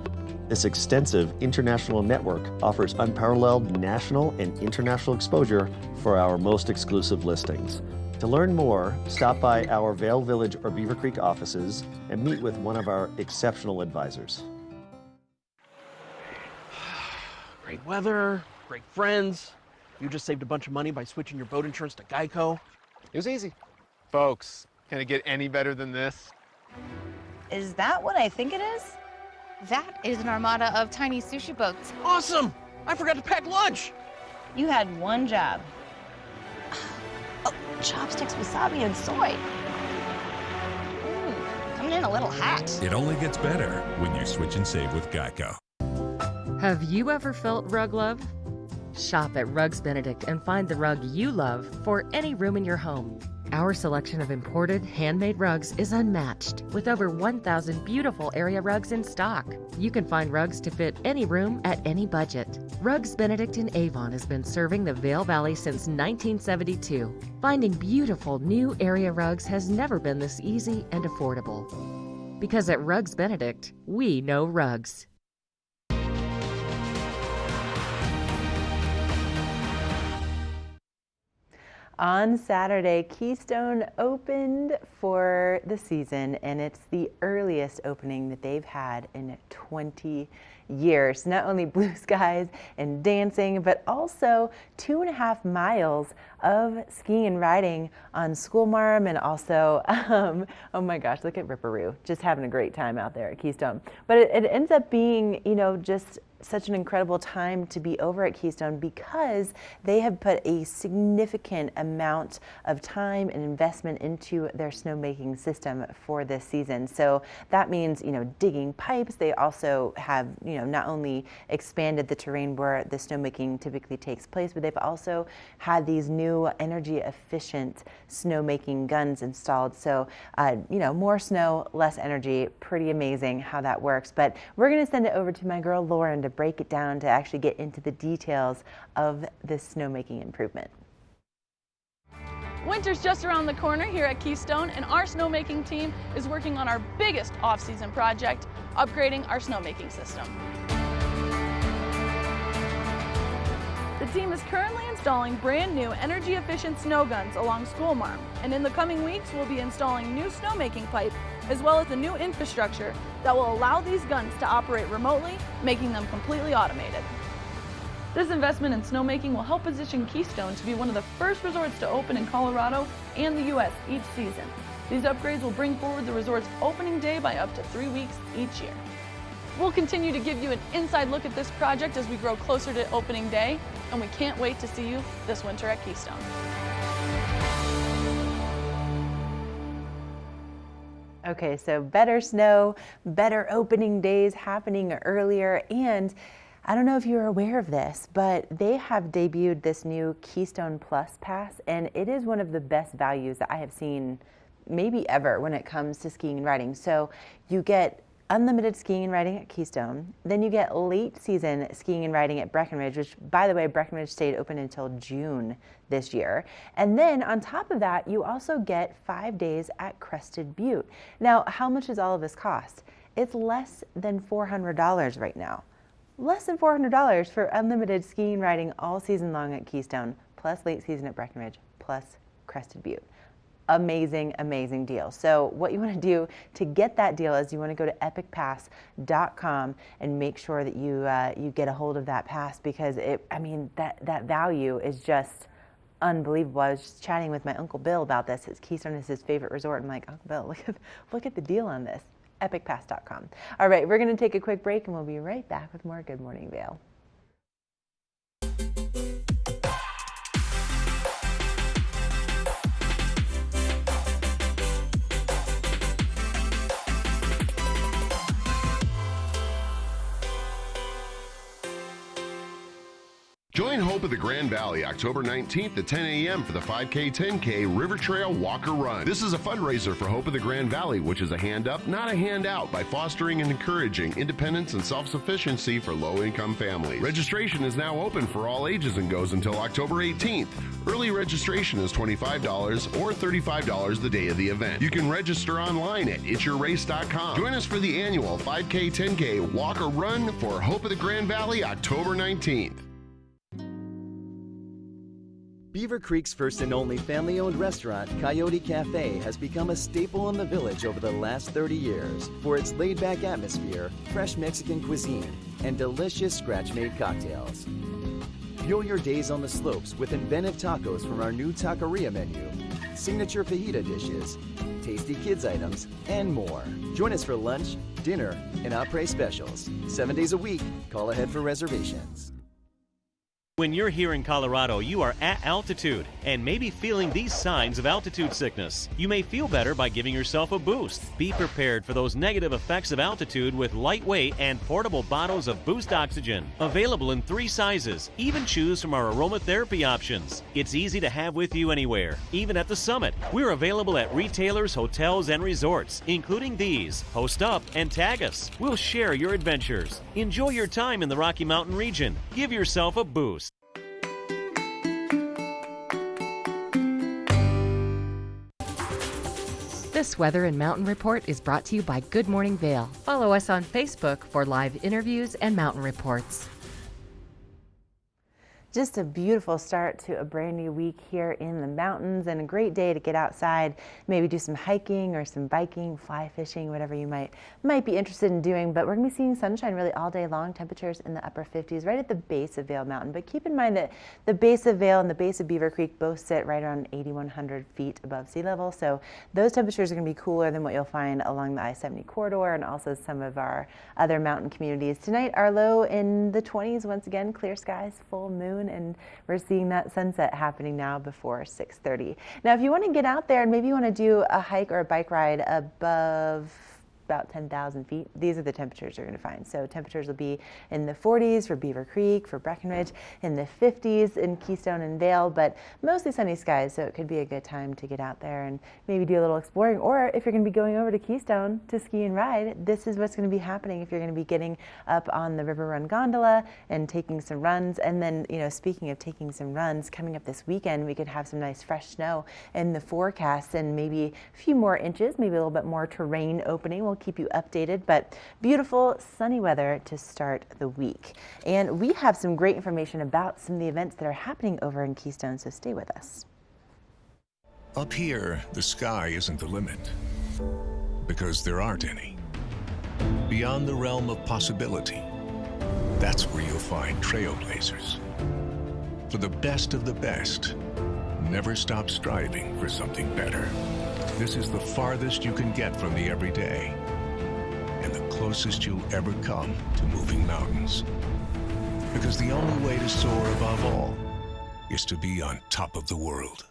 This extensive international network offers unparalleled national and international exposure for our most exclusive listings. To learn more, stop by our Vail Village or Beaver Creek offices and meet with one of our exceptional advisors. Great weather, great friends. You just saved a bunch of money by switching your boat insurance to Geico. It was easy. Folks, can it get any better than this? Is that what I think it is? That is an armada of tiny sushi boats. Awesome! I forgot to pack lunch! You had one job. Oh, chopsticks, wasabi, and soy. Coming in a little hot. It only gets better when you switch and save with Geico. Have you ever felt rug love? Shop at Rugs Benedict and find the rug you love for any room in your home. Our selection of imported, handmade rugs is unmatched, with over 1,000 beautiful area rugs in stock. You can find rugs to fit any room at any budget. Rugs Benedict in Avon has been serving the Vail Valley since 1972. Finding beautiful new area rugs has never been this easy and affordable. Because at Rugs Benedict, we know rugs. On Saturday, Keystone opened for the season, and it's the earliest opening that they've had in 20 years. Not only blue skies and dancing, but also 2.5 miles of skiing and riding on School Marm, and also, oh my gosh, look at Ripperoo, just having a great time out there at Keystone. But it ends up being, you know, just such an incredible time to be over at Keystone because they have put a significant amount of time and investment into their snowmaking system for this season. So that means, you know, digging pipes. They also have, you know, not only expanded the terrain where the snowmaking typically takes place, but they've also had these new energy efficient snowmaking guns installed. So, you know, more snow, less energy, pretty amazing how that works. But we're going to send it over to my girl Lauren to break it down to actually get into the details of this snowmaking improvement. Winter's just around the corner here at Keystone, and our snowmaking team is working on our biggest off-season project, upgrading our snowmaking system. The team is currently installing brand new energy efficient snow guns along School Marm, and in the coming weeks we'll be installing new snowmaking pipe as well as a new infrastructure that will allow these guns to operate remotely, making them completely automated. This investment in snowmaking will help position Keystone to be one of the first resorts to open in Colorado and the U.S. each season. These upgrades will bring forward the resort's opening day by up to 3 weeks each year. We'll continue to give you an inside look at this project as we grow closer to opening day, and we can't wait to see you this winter at Keystone. Okay, so better snow, better opening days happening earlier, and I don't know if you're aware of this, but they have debuted this new Keystone Plus Pass, and it is one of the best values that I have seen maybe ever when it comes to skiing and riding. So you get unlimited skiing and riding at Keystone. Then you get late season skiing and riding at Breckenridge, which, by the way, Breckenridge stayed open until June this year. And then on top of that, you also get 5 days at Crested Butte. Now, how much does all of this cost? It's less than $400 right now. Less than $400 for unlimited skiing and riding all season long at Keystone, plus late season at Breckenridge, plus Crested Butte. Amazing, amazing deal. So what you want to do to get that deal is you want to go to epicpass.com and make sure that you get a hold of that pass, because that value is just unbelievable. I was just chatting with my Uncle Bill about this. Keystone is his favorite resort. I'm like, Uncle Bill, look at the deal on this. epicpass.com. All right, we're going to take a quick break and we'll be right back with more Good Morning Vail. Join Hope of the Grand Valley October 19th at 10 a.m. for the 5K 10K River Trail Walk or Run. This is a fundraiser for Hope of the Grand Valley, which is a hand up, not a handout, by fostering and encouraging independence and self-sufficiency for low-income families. Registration is now open for all ages and goes until October 18th. Early registration is $25 or $35 the day of the event. You can register online at itsyourrace.com. Join us for the annual 5K 10K Walk or Run for Hope of the Grand Valley October 19th. Beaver Creek's first and only family-owned restaurant, Coyote Cafe, has become a staple in the village over the last 30 years for its laid-back atmosphere, fresh Mexican cuisine, and delicious scratch-made cocktails. Fuel your days on the slopes with inventive tacos from our new taqueria menu, signature fajita dishes, tasty kids items, and more. Join us for lunch, dinner, and après specials. 7 days a week. Call ahead for reservations. When you're here in Colorado, you are at altitude and may be feeling these signs of altitude sickness. You may feel better by giving yourself a boost. Be prepared for those negative effects of altitude with lightweight and portable bottles of Boost Oxygen. Available in 3 sizes. Even choose from our aromatherapy options. It's easy to have with you anywhere, even at the summit. We're available at retailers, hotels, and resorts, including these. Post up and tag us. We'll share your adventures. Enjoy your time in the Rocky Mountain region. Give yourself a boost. This Weather and Mountain Report is brought to you by Good Morning Vail. Follow us on Facebook for live interviews and mountain reports. Just a beautiful start to a brand new week here in the mountains, and a great day to get outside, maybe do some hiking or some biking, fly fishing, whatever you might be interested in doing. But we're going to be seeing sunshine really all day long, temperatures in the upper 50s right at the base of Vail Mountain. But keep in mind that the base of Vail and the base of Beaver Creek both sit right around 8,100 feet above sea level. So those temperatures are going to be cooler than what you'll find along the I-70 corridor and also some of our other mountain communities. Tonight, our low in the 20s, once again, clear skies, full moon, and we're seeing that sunset happening now before 6:30. Now, if you want to get out there and maybe you want to do a hike or a bike ride above about 10,000 feet, these are the temperatures you're going to find. So temperatures will be in the 40s for Beaver Creek, for Breckenridge, in the 50s in Keystone and Vail, but mostly sunny skies, so it could be a good time to get out there and maybe do a little exploring. Or if you're going to be going over to Keystone to ski and ride, this is what's going to be happening if you're going to be getting up on the River Run gondola and taking some runs. And then, you know, speaking of taking some runs, coming up this weekend, we could have some nice fresh snow in the forecast and maybe a few more inches, maybe a little bit more terrain opening. We'll keep you updated, but beautiful sunny weather to start the week. And we have some great information about some of the events that are happening over in Keystone, so stay with us. Up here, the sky isn't the limit, because there aren't any. Beyond the realm of possibility, that's where you'll find trailblazers. For the best of the best, never stop striving for something better. This is the farthest you can get from the everyday, and the closest you'll ever come to moving mountains. Because the only way to soar above all is to be on top of the world.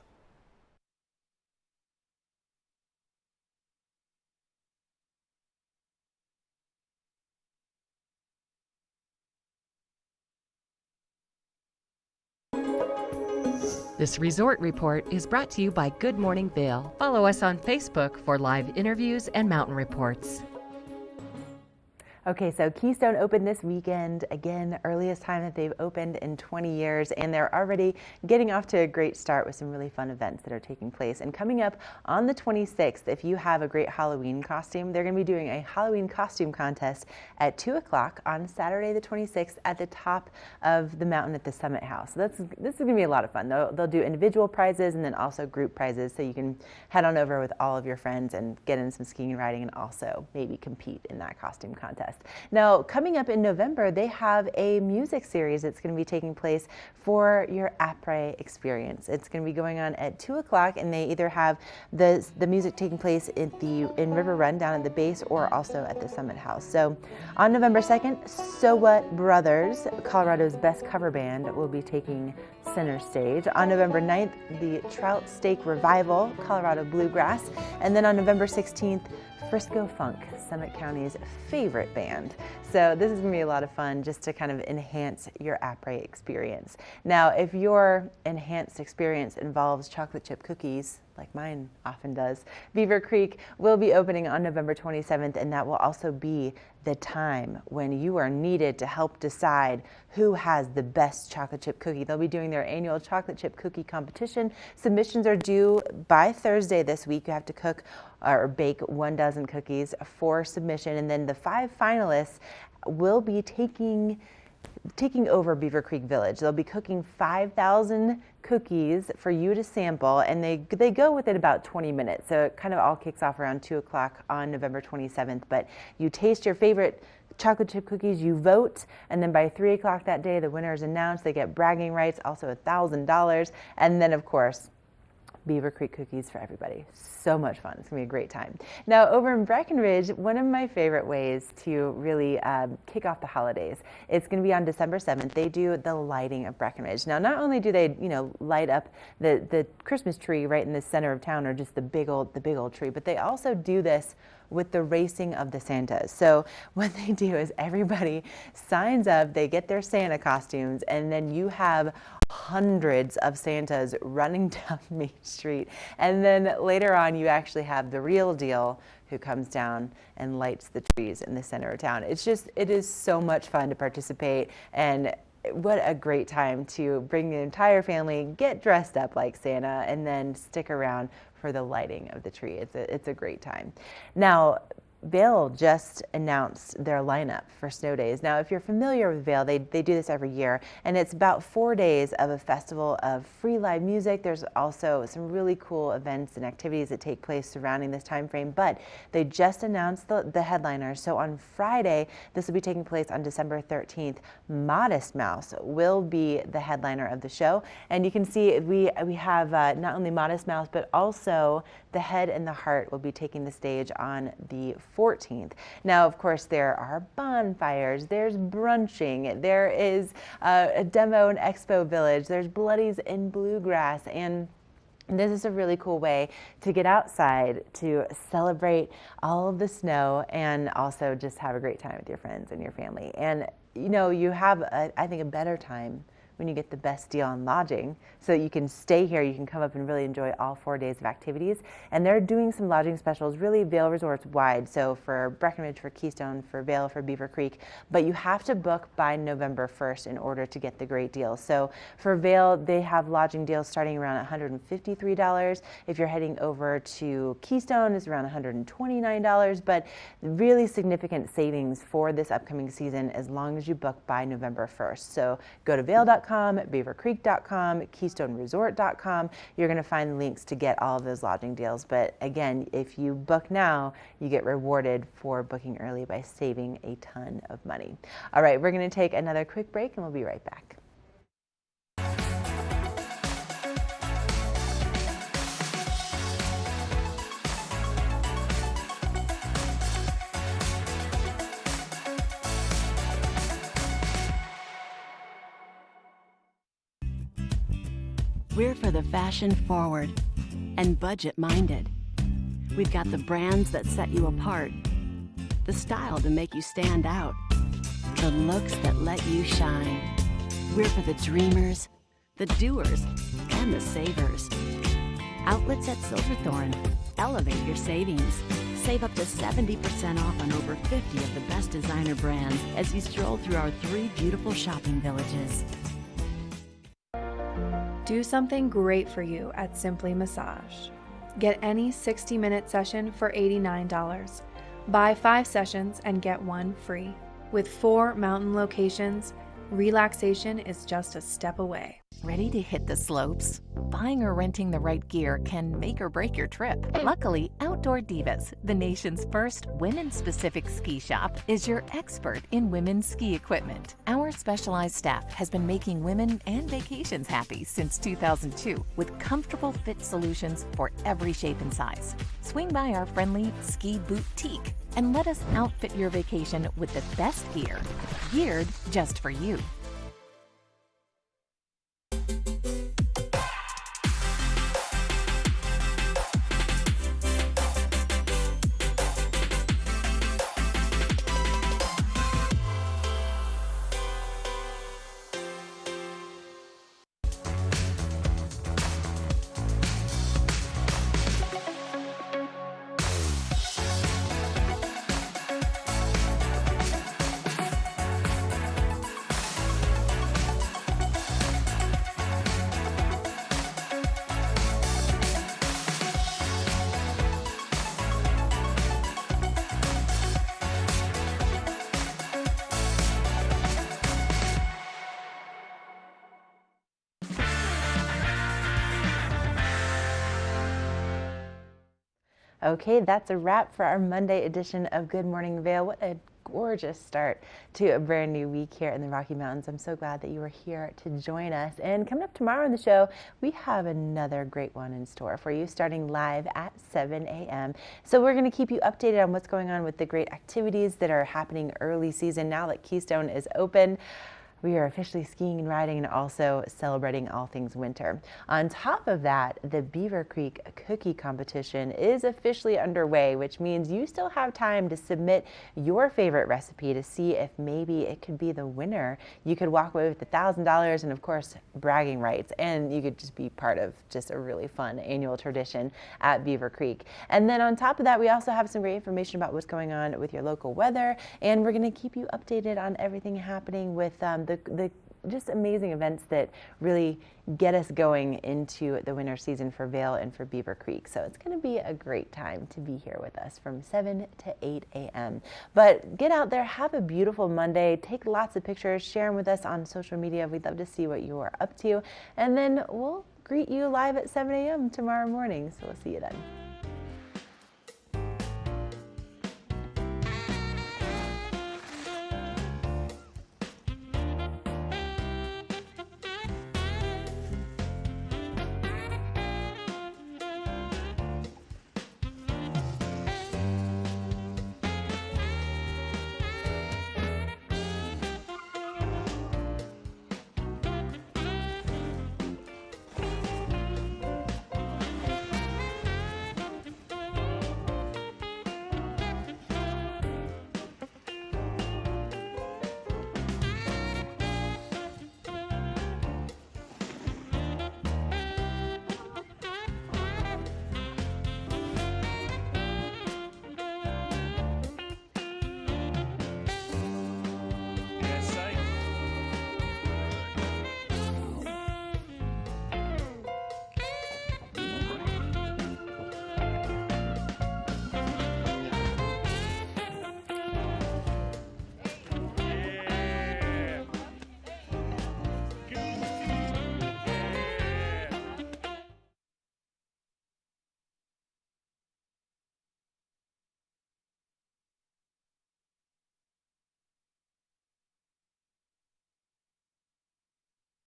This resort report is brought to you by Good Morning Vail. Follow us on Facebook for live interviews and mountain reports. Okay, so Keystone opened this weekend, again, earliest time that they've opened in 20 years, and they're already getting off to a great start with some really fun events that are taking place. And coming up on the 26th, if you have a great Halloween costume, they're going to be doing a Halloween costume contest at 2 o'clock on Saturday the 26th at the top of the mountain at the Summit House. So this is going to be a lot of fun. They'll do individual prizes and then also group prizes, so you can head on over with all of your friends and get in some skiing and riding and also maybe compete in that costume contest. us. Now, coming up in November, they have a music series that's going to be taking place for your après experience. It's going to be going on at 2 o'clock, and they either have the music taking place in River Run down at the base or also at the Summit House. So on November 2nd, So What Brothers, Colorado's best cover band, will be taking center stage. On November 9th, the Trout Steak Revival, Colorado Bluegrass. And then on November 16th, Frisco Funk, Summit County's favorite band. So this is going to be a lot of fun just to kind of enhance your après experience. Now, if your enhanced experience involves chocolate chip cookies, like mine often does, Beaver Creek will be opening on November 27th, and that will also be the time when you are needed to help decide who has the best chocolate chip cookie. They'll be doing their annual chocolate chip cookie competition. Submissions are due by Thursday this week. You have to cook or bake 1 dozen cookies for submission, and then the 5 finalists will be taking over Beaver Creek Village. They'll be cooking 5,000 cookies for you to sample, and they go within about 20 minutes. So it kind of all kicks off around 2 o'clock on November 27th. But you taste your favorite chocolate chip cookies, you vote, and then by 3 o'clock that day, the winner is announced. They get bragging rights, also $1,000, and then of course, Beaver Creek cookies for everybody. So much fun. It's going to be a great time. Now, over in Breckenridge, one of my favorite ways to really kick off the holidays, it's going to be on December 7th. They do the lighting of Breckenridge. Now, not only do they, light up the Christmas tree right in the center of town, or just the big old tree, but they also do this with the racing of the Santas. So what they do is everybody signs up, they get their Santa costumes, and then you have hundreds of Santas running down Main Street. And then later on, you actually have the real deal who comes down and lights the trees in the center of town. It is so much fun to participate, and what a great time to bring the entire family, get dressed up like Santa, and then stick around for the lighting of the tree. It's a great time. Now, Vail just announced their lineup for snow days. Now, if you're familiar with Vail, they do this every year, and it's about 4 days of a festival of free live music. There's also some really cool events and activities that take place surrounding this time frame, but they just announced the headliners. So on Friday, this will be taking place on December 13th. Modest Mouse will be the headliner of the show, and you can see we have not only Modest Mouse, but also The Head and the Heart will be taking the stage on the 14th. Now, of course, there are bonfires, there's brunching, there is a demo and expo village, there's Bloodies in Bluegrass, and this is a really cool way to get outside, to celebrate all of the snow, and also just have a great time with your friends and your family. And you have, I think, a better time when you get the best deal on lodging, so that you can stay here, you can come up and really enjoy all 4 days of activities. And they're doing some lodging specials, really Vail Resorts wide, so for Breckenridge, for Keystone, for Vail, for Beaver Creek, but you have to book by November 1st in order to get the great deals. So for Vail, they have lodging deals starting around $153. If you're heading over to Keystone, it's around $129, but really significant savings for this upcoming season as long as you book by November 1st. So go to vail.com, beavercreek.com, keystoneresort.com. You're going to find links to get all of those lodging deals. But again, if you book now, you get rewarded for booking early by saving a ton of money. All right, we're going to take another quick break, and we'll be right back. We're for the fashion forward and budget minded. We've got the brands that set you apart, the style to make you stand out, the looks that let you shine. We're for the dreamers, the doers, and the savers. Outlets at Silverthorne. Elevate your savings. Save up to 70% off on over 50 of the best designer brands as you stroll through our 3 beautiful shopping villages. Do something great for you at Simply Massage. Get any 60-minute session for $89. Buy 5 sessions and get 1 free. With 4 mountain locations, Relaxation is just a step away. Ready to hit the slopes? Buying or renting the right gear can make or break your trip. Luckily, Outdoor Divas, the nation's first women-specific ski shop, is your expert in women's ski equipment. Our specialized staff has been making women and vacations happy since 2002 with comfortable fit solutions for every shape and size. Swing by our friendly Ski Boutique and let us outfit your vacation with the best gear, geared just for you. Okay, that's a wrap for our Monday edition of Good Morning Vail. What a gorgeous start to a brand new week here in the Rocky Mountains. I'm so glad that you were here to join us. And coming up tomorrow on the show, we have another great one in store for you, starting live at 7 a.m. So we're going to keep you updated on what's going on with the great activities that are happening early season now that Keystone is open. We are officially skiing and riding and also celebrating all things winter. On top of that, the Beaver Creek Cookie Competition is officially underway, which means you still have time to submit your favorite recipe to see if maybe it could be the winner. You could walk away with $1,000 and, of course, bragging rights, and you could just be part of just a really fun annual tradition at Beaver Creek. And then on top of that, we also have some great information about what's going on with your local weather, and we're going to keep you updated on everything happening with the just amazing events that really get us going into the winter season for Vail and for Beaver Creek. So it's going to be a great time to be here with us from 7 to 8 a.m. But get out there, have a beautiful Monday, take lots of pictures, share them with us on social media. We'd love to see what you are up to. And then we'll greet you live at 7 a.m. tomorrow morning. So we'll see you then.